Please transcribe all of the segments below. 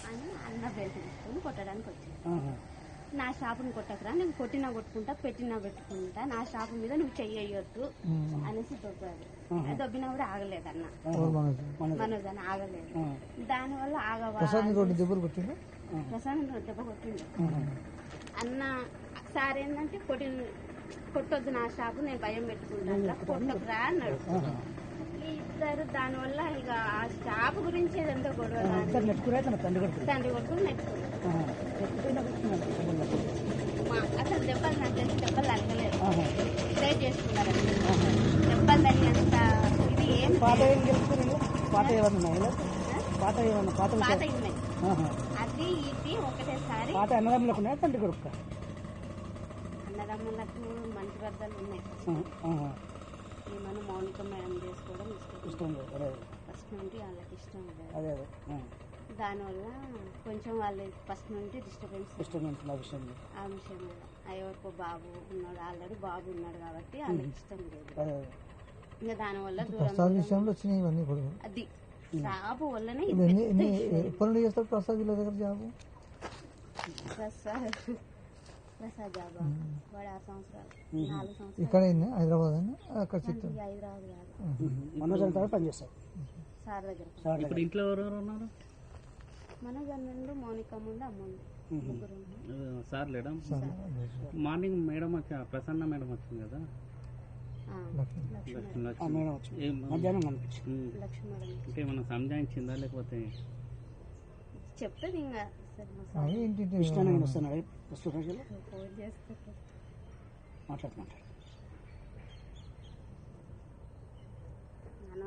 అని అన్న బెల్ట్ తీసుకొని కొట్టడానికి వచ్చింది. నా షాపుని కొట్టకరా, నేను కొట్టినా కొట్టుకుంటా, పెట్టినా పెట్టుకుంటా, నా షాపు మీద నువ్వు చెయ్యొద్దు అనేసి దొబ్బాడు. దొబ్బినా కూడా ఆగలేదు అన్న, మనోజ్ అని ఆగలేదు. దానివల్ల ప్రసాద్ దెబ్బ కొట్టిండు అన్న. సార్ ఏంటంటే కొట్టొద్దు నా షాపు, నేను భయం పెట్టుకుంటా, కొట్టకురా అన్నాడు. ఇద్దరు దానివల్ల ఇక ఆ షాపు గురించి ఏదంతా గొడవ, తండ్రి కొడుకులు నెట్టుకున్నారు. అసలు దెబ్బలు నాకు తెలిసి దెబ్బలు తగ్గలేదు, ప్రే చేసుకున్నారు. దెబ్బలు తగినంత ఇది ఏం పాత ఉన్నాయి. అది ఇది ఒకటేసారి అన్నదమ్ములకు మంచి వద్దలు ఉన్నాయి. మనం మౌనిక మేడం చేసుకోవడం ఇష్టం ఫస్ట్ నుండి వాళ్ళకి ఇష్టం లేదు. దానివల్ల కొంచెం వాళ్ళు ఫస్ట్ నుండి డిస్టర్బెన్స్ ఆ విషయం మీద. ఎవరికో బాబు ఉన్నాడు, ఆల్రెడీ బాబు ఉన్నాడు కాబట్టి వాళ్ళకి ఇష్టం లేదు. ఇంకా దానివల్ల అది జాబు వల్లనే ప్రసాద్ జాబ్ వాడు 6 సంవత్సరాలు 4 సంవత్సరాలు ఇక్కడ హైదరాబాద్ పనిచేస్తారు సార్ దగ్గర. ఇప్పుడు ఇంట్లో ఎవరెవరు ఉన్నారు? మనోజ్ అన్నుండు, మౌనిక ముందు, అమ్ముండు, ముగ్గురు. సార్ లేడా? మార్నింగ్ మేడం వచ్చి ప్రసన్న మేడం వచ్చింది కదా, అంటే మనం సంజాయించిందా లేకపోతే చెప్తుంది ఇంకా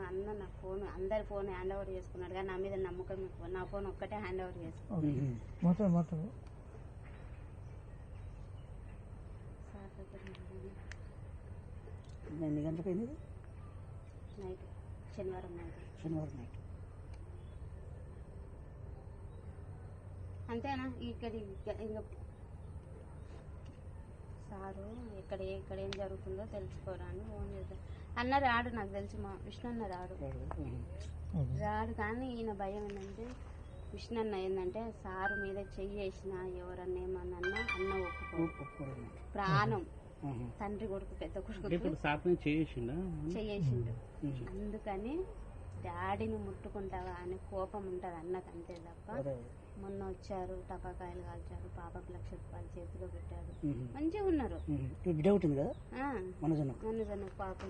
అన్న నా ఫోన్ అందరి ఫోన్ హ్యాండ్ ఓవర్ చేసుకున్నాడు కానీ నా మీద నమ్మకం ఎక్కువ. నా ఫోన్ ఒక్కటే హ్యాండ్ ఓవర్ చేసుకున్నాడు. ఎన్ని గంటలకు అయింది? నైట్, శనివారం నైట్. అంతేనా? ఇక్కడ ఇంకా సారు ఇక్కడ ఏం జరుగుతుందో తెలుసుకోరా అని ఫోన్ చేశారు. అన్న రాడు, నాకు తెలిసి మా విష్ణు అన్న రాడు కానీ ఈయన భయం ఏంటంటే విష్ణు అన్న ఏంటంటే సారు మీద చెయ్యి వేసినా ఎవరన్నా ఏమన్నా అన్న ఒప్పుకో ప్రాణం. తండ్రి కొడుకు పెద్ద కొడుకు చేసిండు. అందుకని డాడీని ముట్టుకుంటావా అని కోపం ఉంటుంది అన్నకు, అంతే తప్ప. మొన్న వచ్చారు, టపాకాయలు కాల్చారు, పాపకు 1,00,000 రూపాయలు చేతిలో పెట్టారు, మంచిగా ఉన్నారు. మనోజ్ పాప